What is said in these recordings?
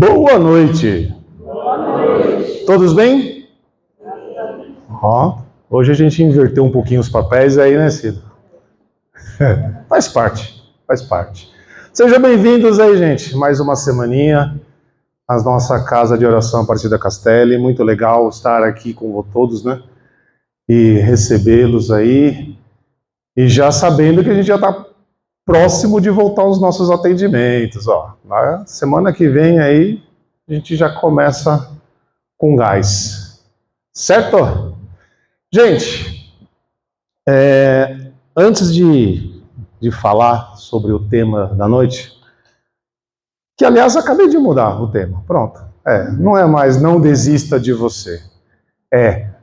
Boa noite. Boa noite. Todos bem? Ó, hoje a gente inverteu um pouquinho os papéis aí, né, Cido? Faz parte. Sejam bem-vindos aí, gente. Mais uma semaninha à nossa casa de oração Aparecida Castelli. Muito legal estar aqui com todos, né? E recebê-los aí. E já sabendo que a gente já está próximo de voltar aos nossos atendimentos, ó. Na semana que vem aí, a gente já começa com gás. Certo? Gente, antes de falar sobre o tema da noite, que aliás acabei de mudar o tema, pronto. Não é mais não desista de você.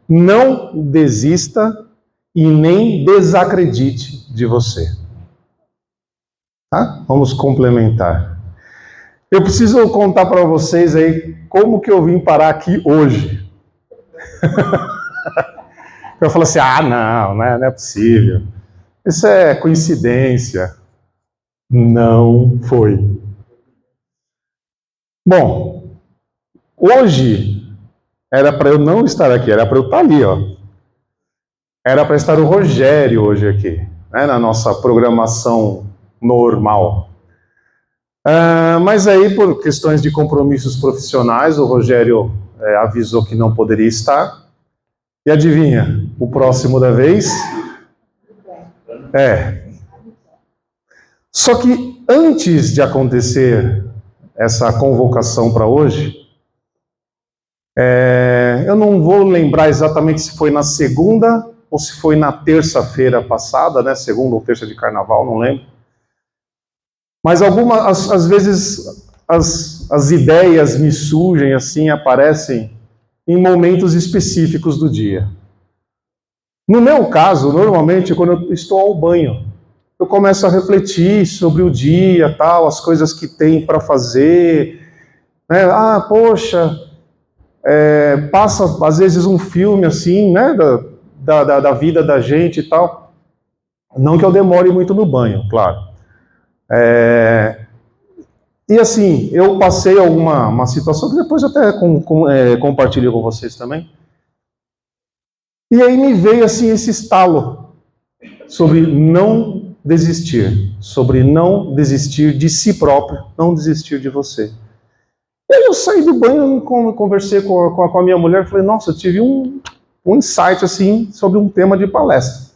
Não desista e nem desacredite de você. Tá? Vamos complementar. Eu preciso contar para vocês aí como que eu vim parar aqui hoje. Eu falo assim, não é possível. Isso é coincidência. Não foi. Bom, hoje era para eu não estar aqui, era para eu estar ali, ó. Era para estar o Rogério hoje aqui, né, na nossa programação normal. Mas aí, por questões de compromissos profissionais, o Rogério avisou que não poderia estar. E adivinha, o próximo da vez? Só que antes de acontecer essa convocação para hoje, eu não vou lembrar exatamente se foi na segunda ou se foi na terça-feira passada, né? Segunda ou terça de carnaval, não lembro. Mas às vezes as ideias me surgem assim, aparecem em momentos específicos do dia. No meu caso, normalmente, quando eu estou ao banho, eu começo a refletir sobre o dia, tal, as coisas que tem para fazer. Né? Passa às vezes um filme assim, né, da vida da gente e tal. Não que eu demore muito no banho, claro. E assim, eu passei uma situação que depois eu até compartilho com vocês também. E aí me veio assim esse estalo sobre não desistir, de si próprio, não desistir de você. E aí eu saí do banho, conversei com a minha mulher, falei, nossa, eu tive um insight assim sobre um tema de palestra.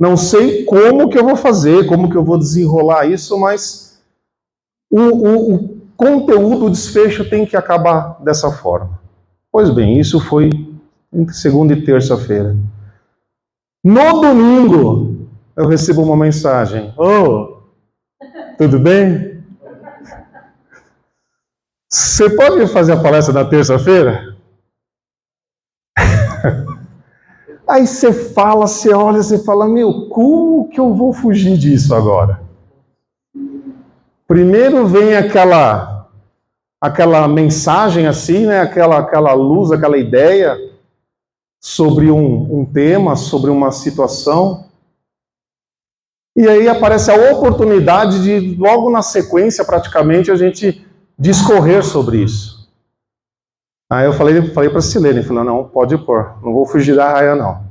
Não sei como que eu vou fazer, como que eu vou desenrolar isso, mas o conteúdo, o desfecho tem que acabar dessa forma. Pois bem, isso foi entre segunda e terça-feira. No domingo, eu recebo uma mensagem. Tudo bem? Você pode fazer a palestra na terça-feira? Aí você fala, você olha, você fala, como que eu vou fugir disso agora? Primeiro vem aquela mensagem assim, né? Aquela luz, aquela ideia sobre um tema, sobre uma situação. E aí aparece a oportunidade de, logo na sequência, praticamente, a gente discorrer sobre isso. Aí eu falei para a Silene, falei, não, pode pôr, não vou fugir da raia, não.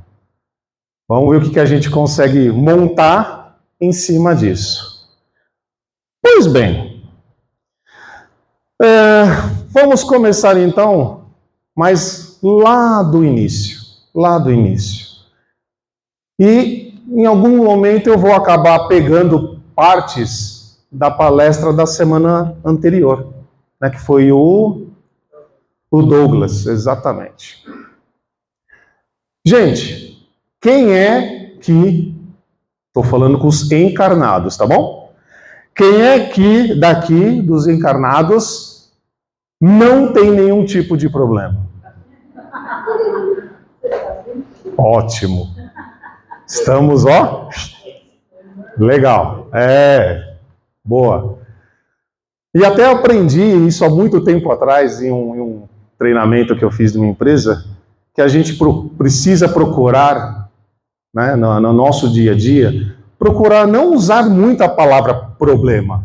Vamos ver o que a gente consegue montar em cima disso. Pois bem, vamos começar então, mas lá do início. E em algum momento eu vou acabar pegando partes da palestra da semana anterior, né, que foi o Douglas, exatamente. Gente, quem é que... Estou falando com os encarnados, tá bom? Quem é que daqui, dos encarnados, não tem nenhum tipo de problema? Ótimo. Estamos, ó... Legal. Boa. E até aprendi isso há muito tempo atrás, em um treinamento que eu fiz de uma empresa, que a gente precisa procurar, né, no nosso dia a dia, procurar não usar muito a palavra problema.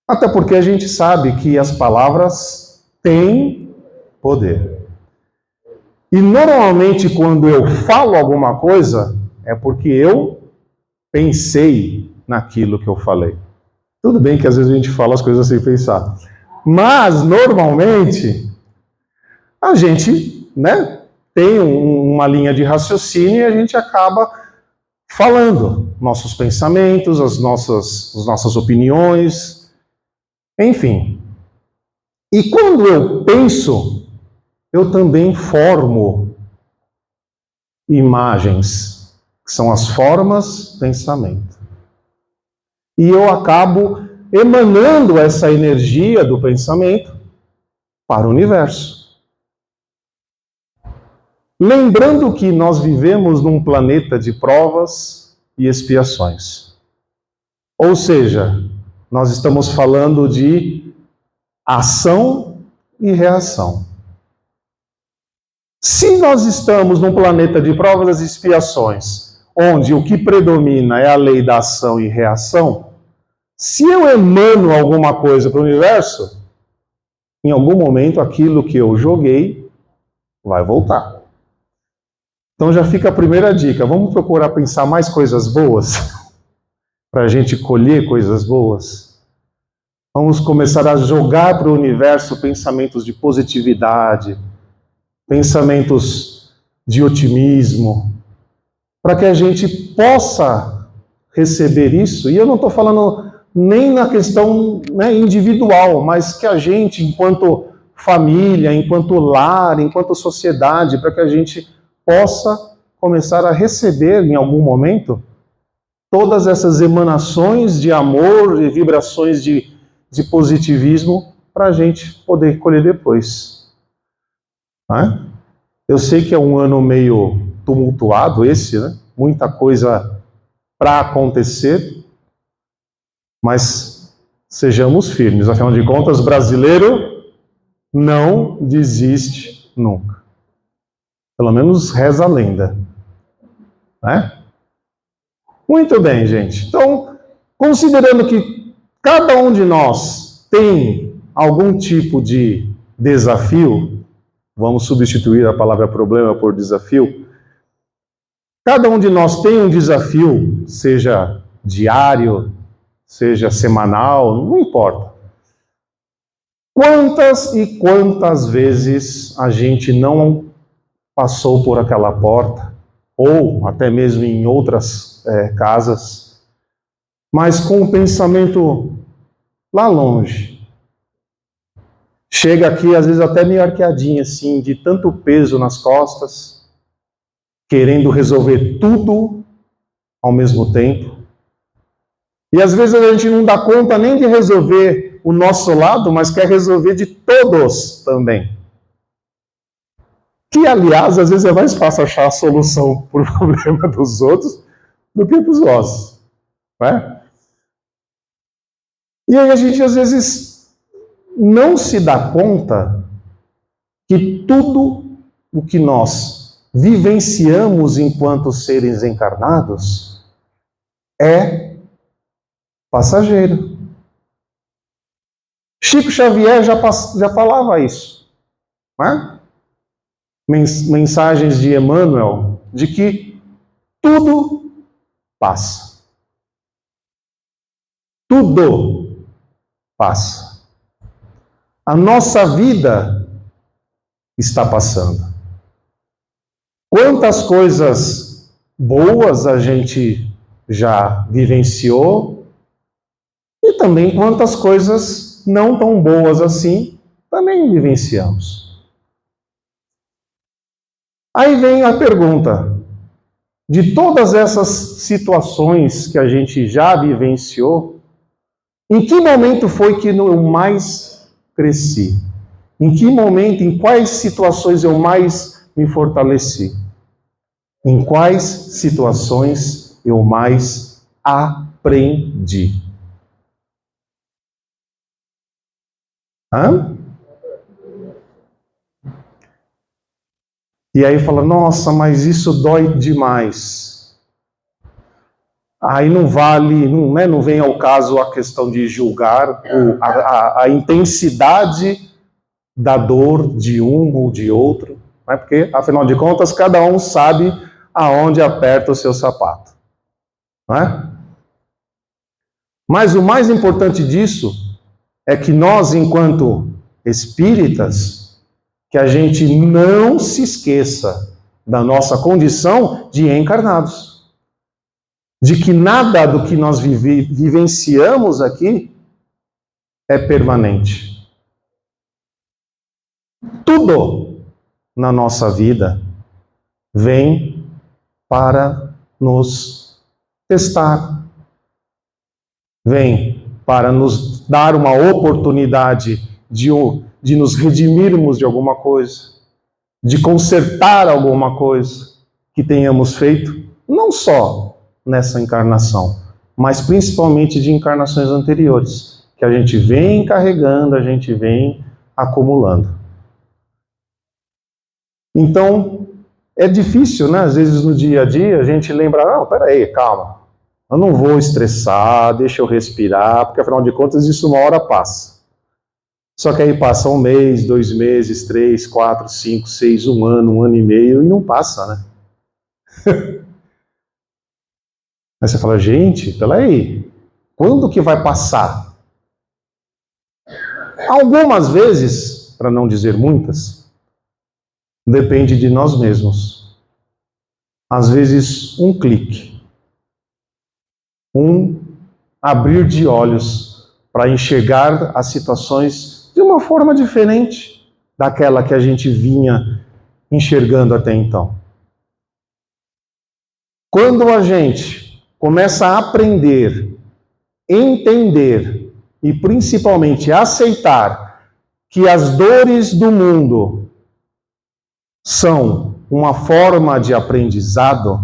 Até porque a gente sabe que as palavras têm poder. E normalmente quando eu falo alguma coisa, é porque eu pensei naquilo que eu falei. Tudo bem que às vezes a gente fala as coisas sem pensar. Mas, normalmente, a gente, né, tem uma linha de raciocínio e a gente acaba falando nossos pensamentos, as nossas opiniões, enfim. E quando eu penso, eu também formo imagens, que são as formas pensamento. E eu acabo emanando essa energia do pensamento para o universo. Lembrando que nós vivemos num planeta de provas e expiações. Ou seja, nós estamos falando de ação e reação. Se nós estamos num planeta de provas e expiações, onde o que predomina é a lei da ação e reação, se eu emano alguma coisa para o universo, em algum momento aquilo que eu joguei vai voltar. Então já fica a primeira dica, vamos procurar pensar mais coisas boas, para a gente colher coisas boas. Vamos começar a jogar para o universo pensamentos de positividade, pensamentos de otimismo, para que a gente possa receber isso. E eu não estou falando nem na questão, né, individual, mas que a gente, enquanto família, enquanto lar, enquanto sociedade, para que a gente possa começar a receber em algum momento todas essas emanações de amor e vibrações de positivismo para a gente poder colher depois. Né? Eu sei que é um ano meio tumultuado esse, né? Muita coisa para acontecer, mas sejamos firmes. Afinal de contas, brasileiro não desiste nunca. Pelo menos reza a lenda. Né? Muito bem, gente. Então, considerando que cada um de nós tem algum tipo de desafio, vamos substituir a palavra problema por desafio. Cada um de nós tem um desafio, seja diário, seja semanal, não importa. Quantas e quantas vezes a gente não passou por aquela porta, ou até mesmo em outras casas, mas com o pensamento lá longe. Chega aqui, às vezes até meio arqueadinho, assim, de tanto peso nas costas, querendo resolver tudo ao mesmo tempo. E às vezes a gente não dá conta nem de resolver o nosso lado, mas quer resolver de todos também. Que, aliás, às vezes é mais fácil achar a solução para o problema dos outros do que para os nossos. Né? E aí a gente, às vezes, não se dá conta que tudo o que nós vivenciamos enquanto seres encarnados é passageiro. Chico Xavier já falava isso. Né? Mensagens de Emmanuel, de que tudo passa. Tudo passa. A nossa vida está passando. Quantas coisas boas a gente já vivenciou e também quantas coisas não tão boas assim também vivenciamos. Aí vem a pergunta, de todas essas situações que a gente já vivenciou, em que momento foi que eu mais cresci? Em que momento, em quais situações eu mais me fortaleci? Em quais situações eu mais aprendi? Hã? E aí fala, nossa, mas isso dói demais. Aí não vale, não vem ao caso a questão de julgar a intensidade da dor de um ou de outro, não é? Porque, afinal de contas, cada um sabe aonde aperta o seu sapato, não é? Mas o mais importante disso é que nós, enquanto espíritas, que a gente não se esqueça da nossa condição de encarnados. De que nada do que nós vivenciamos aqui é permanente. Tudo na nossa vida vem para nos testar. Vem para nos dar uma oportunidade de nos redimirmos de alguma coisa, de consertar alguma coisa que tenhamos feito, não só nessa encarnação, mas principalmente de encarnações anteriores, que a gente vem carregando, a gente vem acumulando. Então, é difícil, né? Às vezes no dia a dia a gente lembra, não, peraí, calma, eu não vou estressar, deixa eu respirar, porque afinal de contas isso uma hora passa. Só que aí passa 1 mês, 2 meses, 3, 4, 5, 6, 1 ano e meio e não passa, né? Aí você fala, gente, peraí, quando que vai passar? Algumas vezes, para não dizer muitas, depende de nós mesmos. Às vezes, um clique, um abrir de olhos para enxergar as situações de uma forma diferente daquela que a gente vinha enxergando até então. Quando a gente começa a aprender, entender e principalmente aceitar que as dores do mundo são uma forma de aprendizado,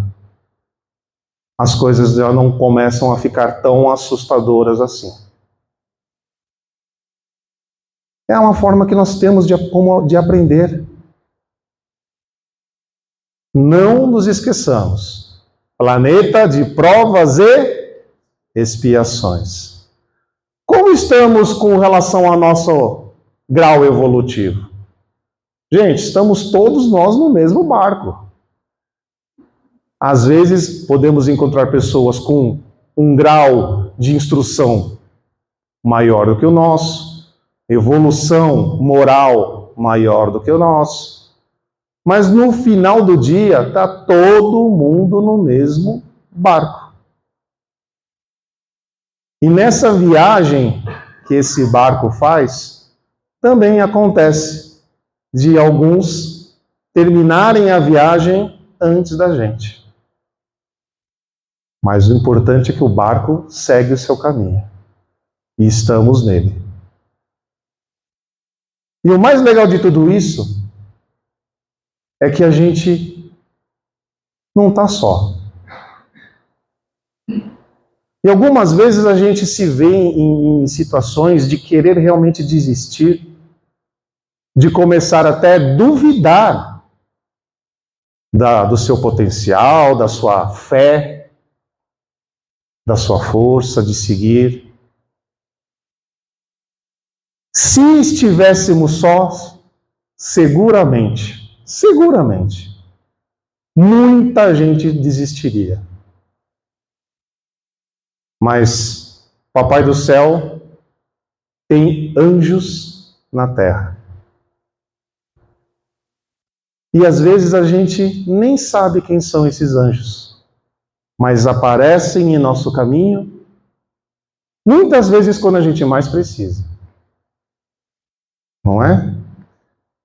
as coisas já não começam a ficar tão assustadoras assim. É uma forma que nós temos de aprender. Não nos esqueçamos. Planeta de provas e expiações. Como estamos com relação ao nosso grau evolutivo? Gente, estamos todos nós no mesmo barco. Às vezes podemos encontrar pessoas com um grau de instrução maior do que o nosso, evolução moral maior do que o nosso. Mas no final do dia, está todo mundo no mesmo barco. E nessa viagem que esse barco faz, também acontece de alguns terminarem a viagem antes da gente. Mas o importante é que o barco segue o seu caminho. E estamos nele. E o mais legal de tudo isso é que a gente não está só. E algumas vezes a gente se vê em situações de querer realmente desistir, de começar até a duvidar do seu potencial, da sua fé, da sua força de seguir. Se estivéssemos só, seguramente, muita gente desistiria. Mas Papai do Céu tem anjos na terra. E às vezes a gente nem sabe quem são esses anjos, mas aparecem em nosso caminho, muitas vezes quando a gente mais precisa. Não é?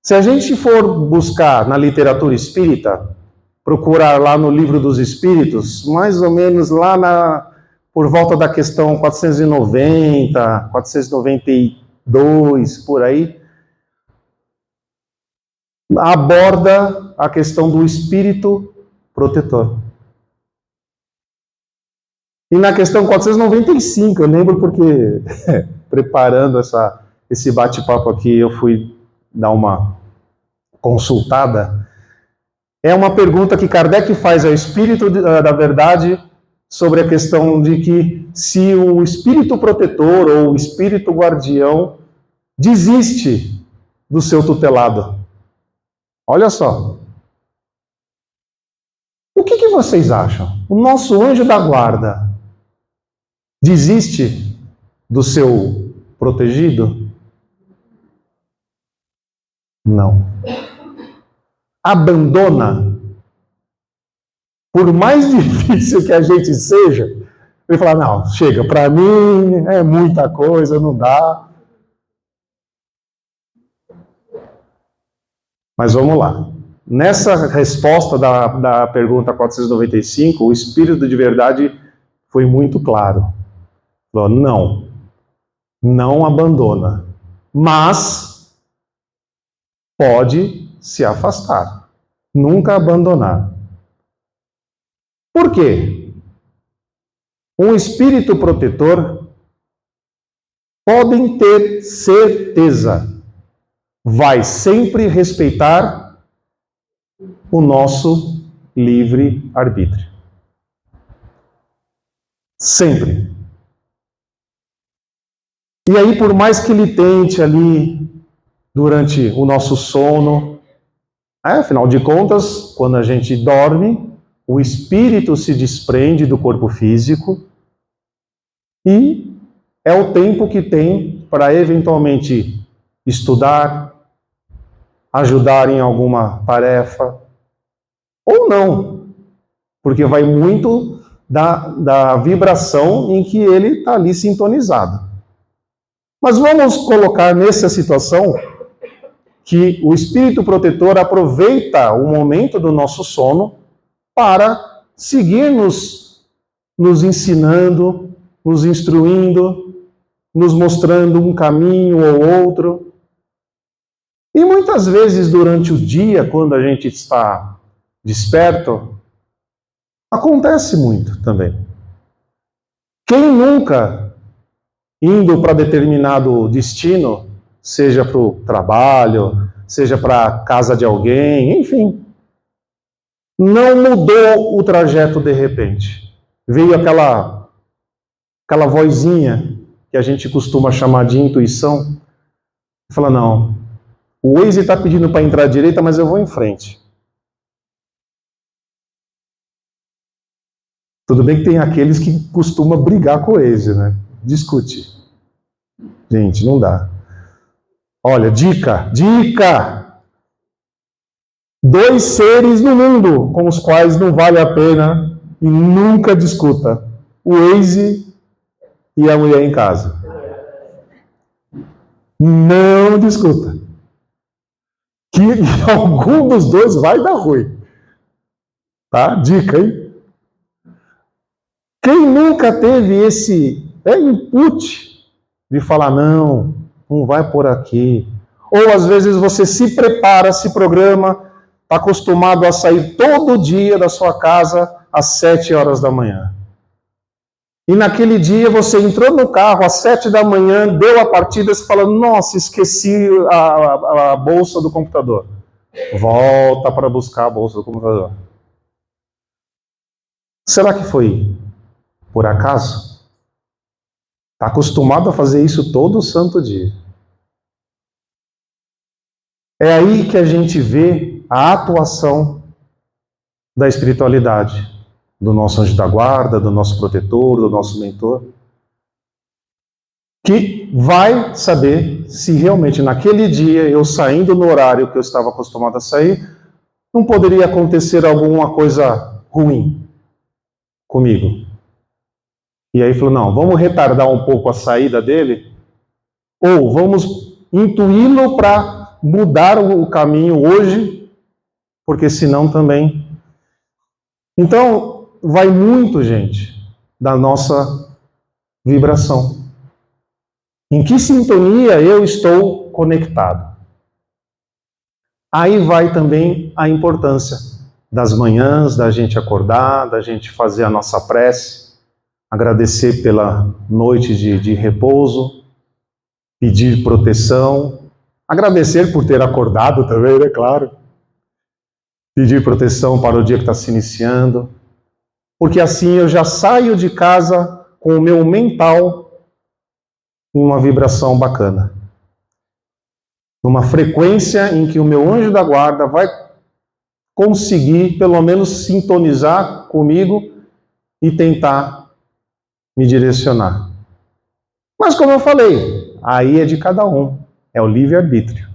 Se a gente for buscar na literatura espírita, procurar lá no Livro dos Espíritos, mais ou menos lá por volta da questão 490, 492, por aí, aborda a questão do espírito protetor. E na questão 495, eu lembro porque, preparando esse bate-papo aqui, eu fui dar uma consultada. É uma pergunta que Kardec faz ao Espírito da Verdade sobre a questão de que se o espírito protetor ou o espírito guardião desiste do seu tutelado. Olha só. O que vocês acham? O nosso anjo da guarda desiste do seu protegido? Não. Abandona? Por mais difícil que a gente seja, ele fala, não, chega, para mim é muita coisa, não dá. Mas vamos lá. Nessa resposta da pergunta 495, o Espírito de Verdade foi muito claro. Falou, não abandona, mas pode se afastar, nunca abandonar. Por quê? Um espírito protetor, podem ter certeza, vai sempre respeitar o nosso livre-arbítrio. Sempre. E aí, por mais que ele tente ali, durante o nosso sono, afinal de contas, quando a gente dorme, o espírito se desprende do corpo físico e é o tempo que tem para eventualmente estudar, ajudar em alguma tarefa, ou não, porque vai muito da vibração em que ele está ali sintonizado. Mas vamos colocar nessa situação que o espírito protetor aproveita o momento do nosso sono para seguir nos ensinando, nos instruindo, nos mostrando um caminho ou outro. E muitas vezes durante o dia, quando a gente está desperto, acontece muito também. Quem nunca, indo para determinado destino, seja para o trabalho, seja para a casa de alguém, enfim, não mudou o trajeto de repente. Veio aquela vozinha que a gente costuma chamar de intuição, e fala, não, o Waze está pedindo para entrar à direita, mas eu vou em frente. Tudo bem que tem aqueles que costumam brigar com o Waze, né? Discute. Gente, não dá. Olha, dica! 2 seres no mundo com os quais não vale a pena e nunca discuta. O Waze e a mulher em casa. Não discuta. Que algum dos dois vai dar ruim. Tá? Dica, hein? Quem nunca teve esse input de falar, não vai por aqui. Ou às vezes você se prepara, se programa, está acostumado a sair todo dia da sua casa às 7 horas da manhã. E naquele dia você entrou no carro às 7 da manhã, deu a partida e fala, nossa, esqueci a bolsa do computador. Volta para buscar a bolsa do computador. Será que foi por acaso? Está acostumado a fazer isso todo santo dia. É aí que a gente vê a atuação da espiritualidade, do nosso anjo da guarda, do nosso protetor, do nosso mentor, que vai saber se realmente naquele dia, eu saindo no horário que eu estava acostumado a sair, não poderia acontecer alguma coisa ruim comigo. E aí falou, não, vamos retardar um pouco a saída dele, ou vamos intuí-lo para mudar o caminho hoje, porque senão também... Então, vai muito, gente, da nossa vibração. Em que sintonia eu estou conectado? Aí vai também a importância das manhãs, da gente acordar, da gente fazer a nossa prece, agradecer pela noite de repouso, pedir proteção, agradecer por ter acordado também, né, claro. Pedir proteção para o dia que está se iniciando. porque assim eu já saio de casa com o meu mental em uma vibração bacana, numa frequência em que o meu anjo da guarda vai conseguir pelo menos sintonizar comigo e tentar me direcionar. Mas como eu falei, aí é de cada um, é o livre-arbítrio.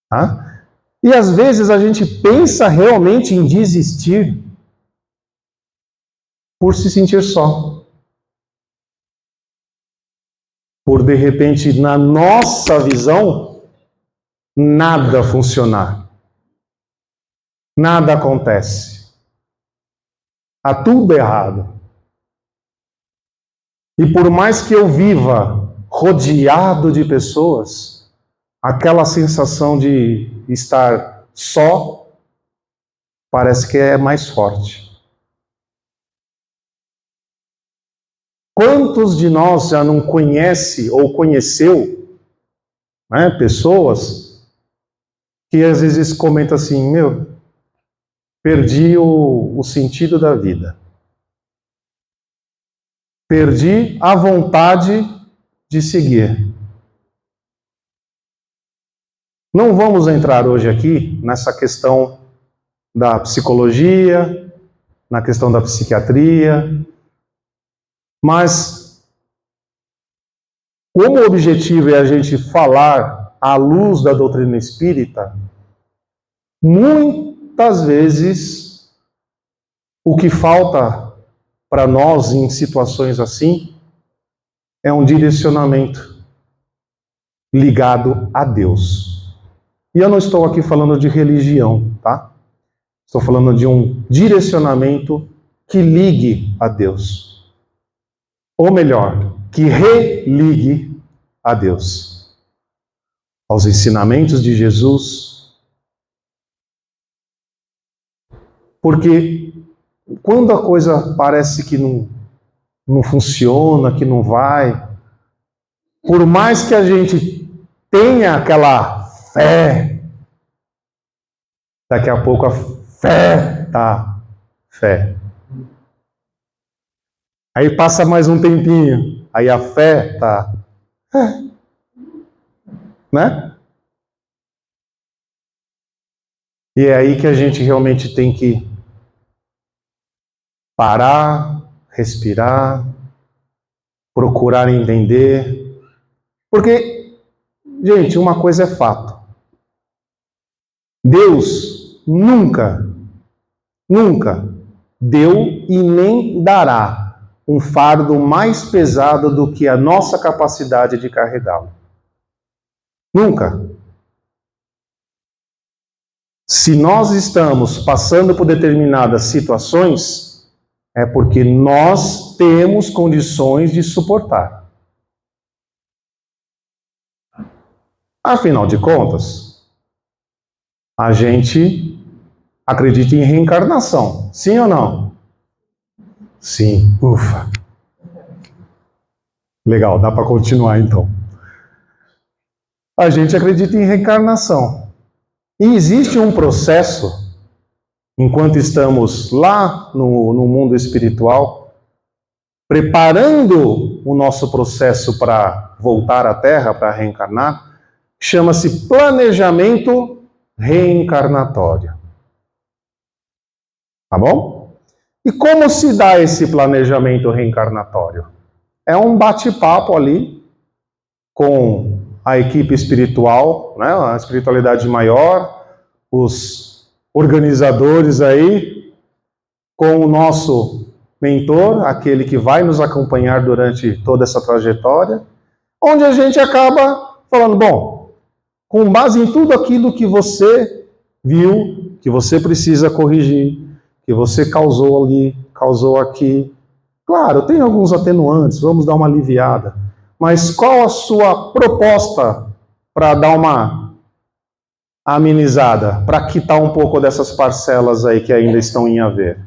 Tá? E às vezes a gente pensa realmente em desistir por se sentir só. Por de repente, na nossa visão, nada funcionar. Nada acontece. Está tudo errado. E por mais que eu viva rodeado de pessoas, aquela sensação de estar só parece que é mais forte. Quantos de nós já não conhece ou conheceu, né, pessoas que às vezes comentam assim, perdi o sentido da vida. Perdi a vontade de seguir. Não vamos entrar hoje aqui nessa questão da psicologia, na questão da psiquiatria, mas como o objetivo é a gente falar à luz da doutrina espírita, muitas vezes o que falta para nós em situações assim é um direcionamento ligado a Deus. E eu não estou aqui falando de religião, tá? Estou falando de um direcionamento que ligue a Deus. Ou melhor, que religue a Deus. Aos ensinamentos de Jesus. Porque quando a coisa parece que não funciona, que não vai, por mais que a gente tenha aquela fé, daqui a pouco a fé tá fé. Aí passa mais um tempinho, aí a fé tá né? E é aí que a gente realmente tem que parar, respirar, procurar entender. Porque, gente, uma coisa é fato. Deus nunca deu e nem dará um fardo mais pesado do que a nossa capacidade de carregá-lo. Nunca. Se nós estamos passando por determinadas situações, é porque nós temos condições de suportar. Afinal de contas, a gente acredita em reencarnação, sim ou não? Sim, ufa. Legal, dá para continuar então. A gente acredita em reencarnação. E existe um processo, enquanto estamos lá no mundo espiritual, preparando o nosso processo para voltar à Terra, para reencarnar, chama-se planejamento reencarnatório. Tá bom? E como se dá esse planejamento reencarnatório? É um bate-papo ali com a equipe espiritual, né, a espiritualidade maior, os organizadores aí, com o nosso mentor, aquele que vai nos acompanhar durante toda essa trajetória, onde a gente acaba falando, bom, com base em tudo aquilo que você viu, que você precisa corrigir, que você causou ali, causou aqui. Claro, tem alguns atenuantes, vamos dar uma aliviada. Mas qual a sua proposta para dar uma amenizada, para quitar um pouco dessas parcelas aí que ainda estão em haver?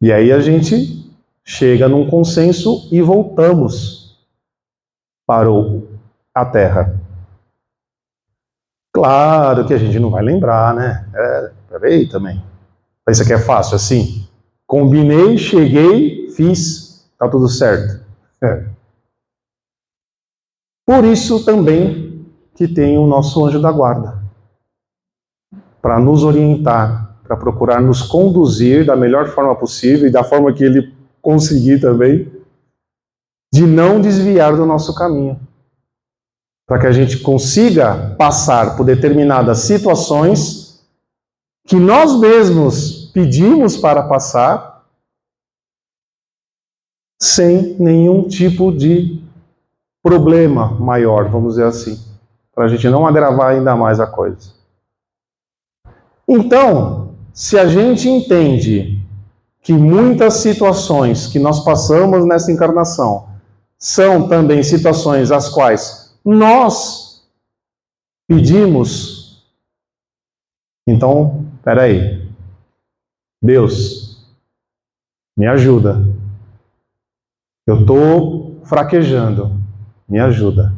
E aí a gente chega num consenso e voltamos para a Terra. Claro que a gente não vai lembrar, né? Peraí também. Isso aqui é fácil, assim. Combinei, cheguei, fiz, tá tudo certo. Por isso também que tem o nosso anjo da guarda, para nos orientar, para procurar nos conduzir da melhor forma possível e da forma que ele conseguir também, de não desviar do nosso caminho, para que a gente consiga passar por determinadas situações que nós mesmos pedimos para passar, sem nenhum tipo de problema maior, vamos dizer assim, para a gente não agravar ainda mais a coisa. Então, se a gente entende que muitas situações que nós passamos nessa encarnação são também situações as quais nós pedimos, então, peraí, Deus, me ajuda. Eu estou fraquejando, me ajuda.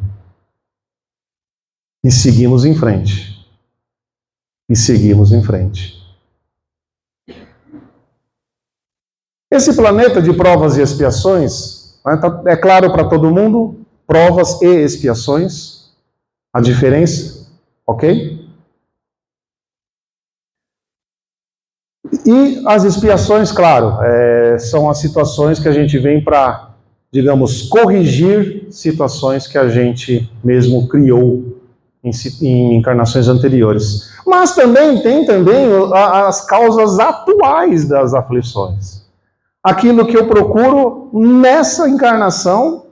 E seguimos em frente. E seguimos em frente. Esse planeta de provas e expiações, é claro para todo mundo, provas e expiações, a diferença, ok? E as expiações, claro, são as situações que a gente vem para, digamos, corrigir situações que a gente mesmo criou em encarnações anteriores. Mas também tem as causas atuais das aflições. Aquilo que eu procuro nessa encarnação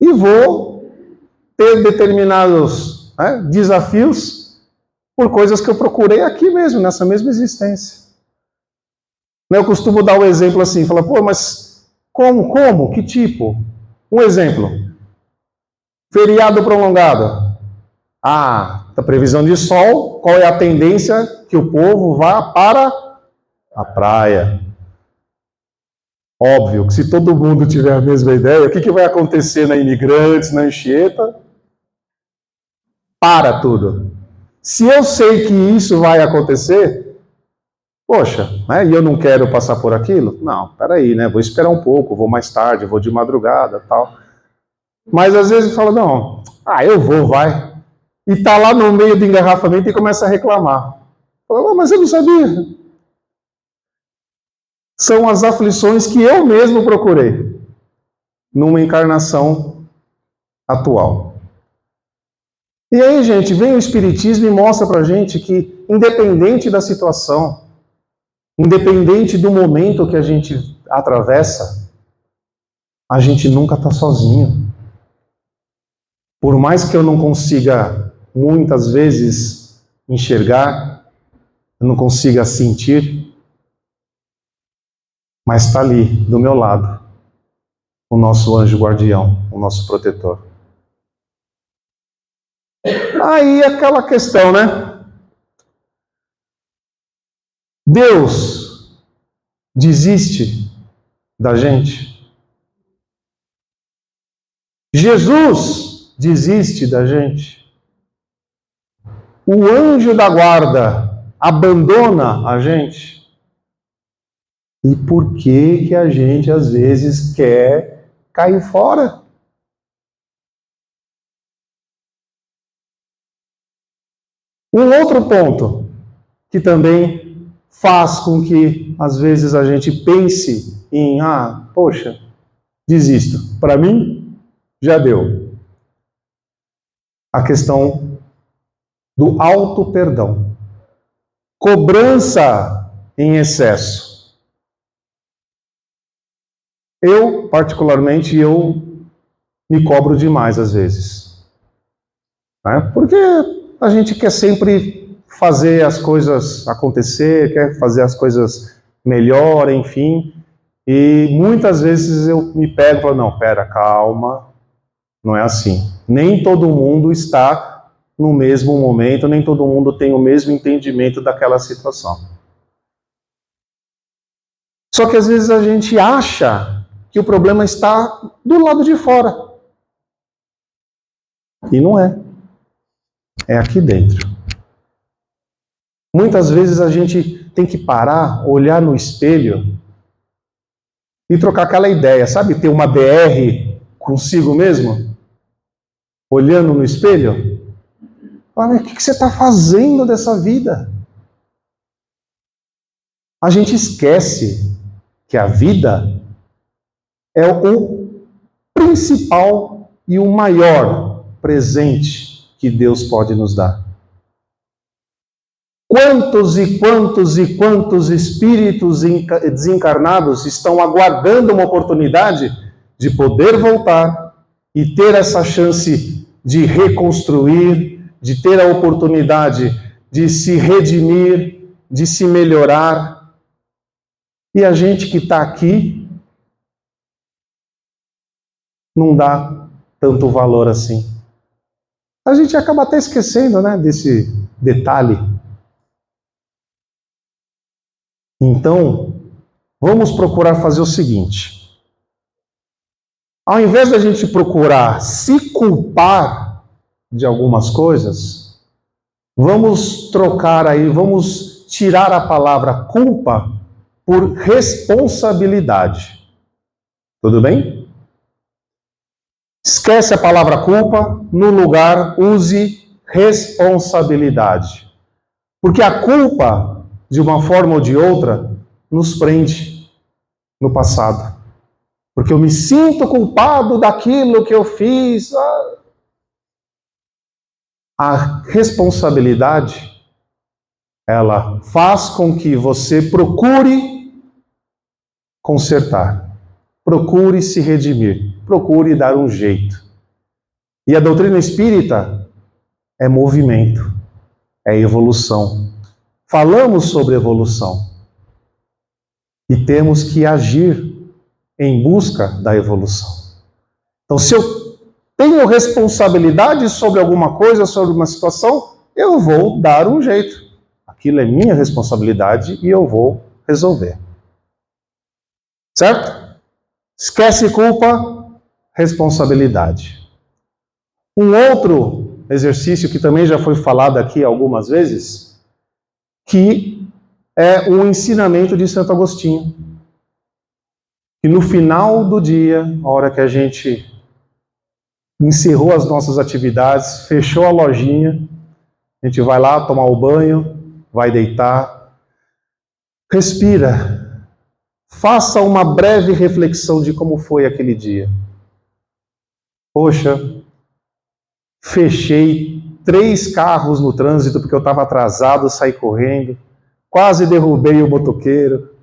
e vou ter determinados desafios por coisas que eu procurei aqui mesmo, nessa mesma existência. Eu costumo dar o exemplo assim, falar, pô, mas como? Que tipo? Um exemplo. Feriado prolongado. A previsão de sol, qual é a tendência que o povo vá para a praia? Óbvio que se todo mundo tiver a mesma ideia, o que vai acontecer na Imigrantes, na Anchieta? Para tudo. Se eu sei que isso vai acontecer, poxa, e eu não quero passar por aquilo? Não, peraí, vou esperar um pouco, vou mais tarde, vou de madrugada, tal. Mas às vezes eu falo, não, eu vou, vai. E tá lá no meio do engarrafamento e começa a reclamar. Falo, mas eu não sabia. São as aflições que eu mesmo procurei numa encarnação atual. E aí, gente, vem o Espiritismo e mostra pra gente que, independente da situação, independente do momento que a gente atravessa, a gente nunca está sozinho. Por mais que eu não consiga, muitas vezes, enxergar, eu não consiga sentir, mas está ali, do meu lado, o nosso anjo guardião, o nosso protetor. Aí aquela questão, Deus desiste da gente? Jesus desiste da gente? O anjo da guarda abandona a gente? E por que a gente às vezes quer cair fora? Um outro ponto que também faz com que às vezes a gente pense em, poxa, desisto. Para mim, já deu. A questão do auto-perdão. Cobrança em excesso. Eu, particularmente, me cobro demais às vezes. Porque a gente quer sempre fazer as coisas acontecer, quer fazer as coisas melhor, enfim. E muitas vezes eu me pego e falo, não, pera, calma, não é assim. Nem todo mundo está no mesmo momento, nem todo mundo tem o mesmo entendimento daquela situação. Só que às vezes a gente acha que o problema está do lado de fora. E não é. É aqui dentro. Muitas vezes a gente tem que parar, olhar no espelho e trocar aquela ideia, sabe? Ter uma DR consigo mesmo, olhando no espelho. Olha, o que você está fazendo dessa vida? A gente esquece que a vida é o principal e o maior presente que Deus pode nos dar. Quantos e quantos e quantos espíritos desencarnados estão aguardando uma oportunidade de poder voltar e ter essa chance de reconstruir, de ter a oportunidade de se redimir, de se melhorar. E a gente que está aqui não dá tanto valor assim. A gente acaba até esquecendo, né, desse detalhe. Então, vamos procurar fazer o seguinte. Ao invés da gente procurar se culpar de algumas coisas, vamos trocar aí, vamos tirar a palavra culpa por responsabilidade. Tudo bem? Esquece a palavra culpa, no lugar use responsabilidade. Porque a culpa, de uma forma ou de outra, nos prende no passado. Porque eu me sinto culpado daquilo que eu fiz. A responsabilidade, ela faz com que você procure consertar, procure se redimir, procure dar um jeito. E a doutrina espírita é movimento, é evolução. Falamos sobre evolução e temos que agir em busca da evolução. Então, se eu tenho responsabilidade sobre alguma coisa, sobre uma situação, eu vou dar um jeito. Aquilo é minha responsabilidade e eu vou resolver. Certo? Esquece culpa, responsabilidade. Um outro exercício que também já foi falado aqui algumas vezes, que é o ensinamento de Santo Agostinho. E no final do dia, a hora que a gente encerrou as nossas atividades, fechou a lojinha, a gente vai lá tomar o banho, vai deitar, respira, faça uma breve reflexão de como foi aquele dia. Poxa, fechei 3 carros no trânsito porque eu estava atrasado, saí correndo, quase derrubei o motoqueiro.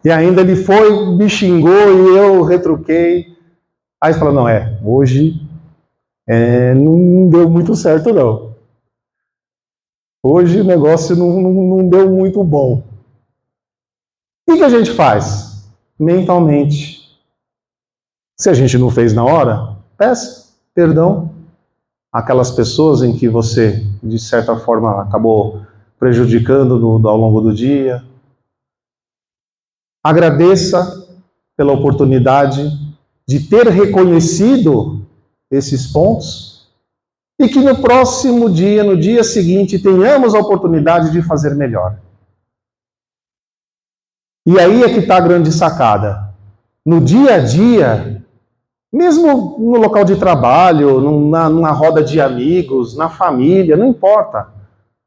E ainda ele foi, me xingou e eu retruquei. Aí você fala, não, hoje não deu muito certo não. Hoje o negócio não deu muito bom. O que a gente faz? Mentalmente. Se a gente não fez na hora, peça perdão àquelas pessoas em que você, de certa forma, acabou prejudicando ao longo do dia. Agradeça pela oportunidade de ter reconhecido esses pontos e que no próximo dia, no dia seguinte, tenhamos a oportunidade de fazer melhor. E aí é que está a grande sacada. No dia a dia, mesmo no local de trabalho, numa roda de amigos, na família, não importa.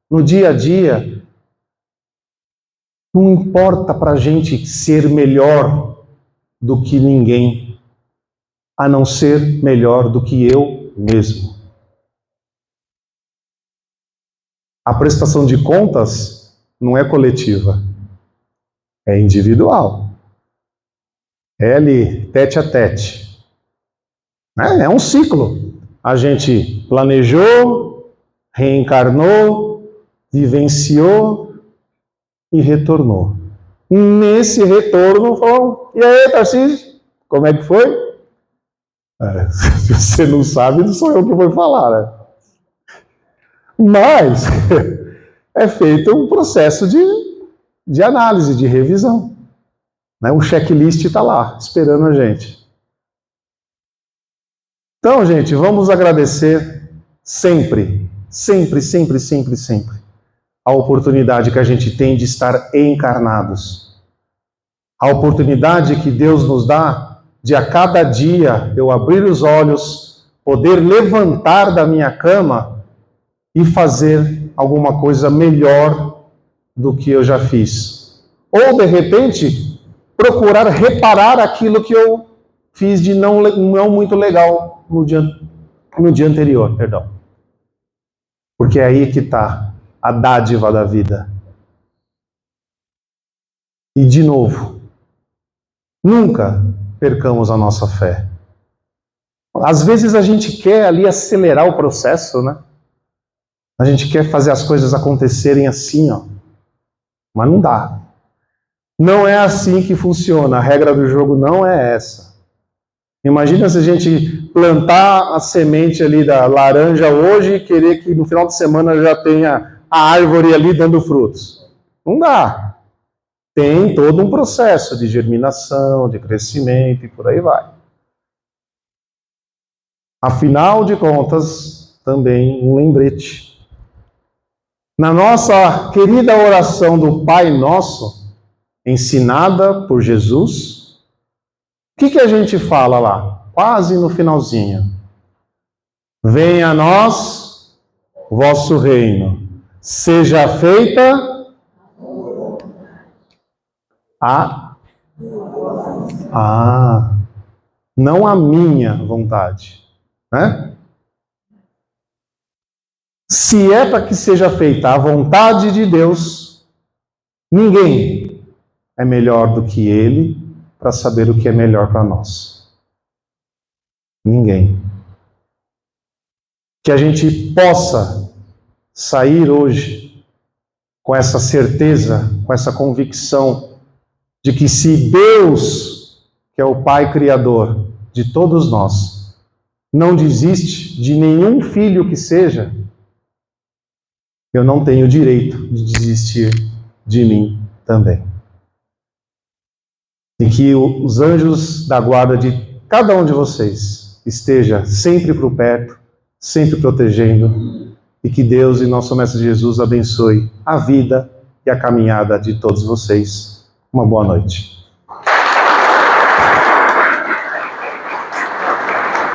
No dia a dia, não importa para a gente ser melhor do que ninguém, a não ser melhor do que eu mesmo. A prestação de contas não é coletiva, é individual. É ali, tete a tete. É um ciclo. A gente planejou, reencarnou, vivenciou e retornou. Nesse retorno, falou, e aí, Tarcísio, como é que foi? Se você não sabe, não sou eu que vou falar, né? Mas é feito um processo de análise, de revisão. Né? Um checklist está lá, esperando a gente. Então, gente, vamos agradecer sempre, sempre, sempre, sempre, sempre. a oportunidade que a gente tem de estar encarnados. A oportunidade que Deus nos dá de a cada dia eu abrir os olhos, poder levantar da minha cama e fazer alguma coisa melhor do que eu já fiz. Ou, de repente, procurar reparar aquilo que eu fiz de não muito legal no dia anterior, perdão. Porque é aí que está a dádiva da vida. E, de novo, nunca percamos a nossa fé. Às vezes a gente quer ali acelerar o processo, né? A gente quer fazer as coisas acontecerem assim, ó. Mas não dá. Não é assim que funciona. A regra do jogo não é essa. Imagina se a gente plantar a semente ali da laranja hoje e querer que no final de semana já tenha a árvore ali dando frutos. Não dá. Tem todo um processo de germinação, de crescimento e por aí vai. Afinal de contas, também um lembrete. Na nossa querida oração do Pai Nosso, ensinada por Jesus, o que a gente fala lá? Quase no finalzinho. Venha a nós o vosso reino. Seja feita não a minha vontade, né? Se é para que seja feita a vontade de Deus, ninguém é melhor do que Ele para saber o que é melhor para nós. Ninguém. Que a gente possa sair hoje com essa certeza, com essa convicção de que se Deus, que é o Pai Criador de todos nós, não desiste de nenhum filho que seja, eu não tenho direito de desistir de mim também. E que os anjos da guarda de cada um de vocês esteja sempre por perto, sempre protegendo, e que Deus e nosso Mestre Jesus abençoe a vida e a caminhada de todos vocês. Uma boa noite.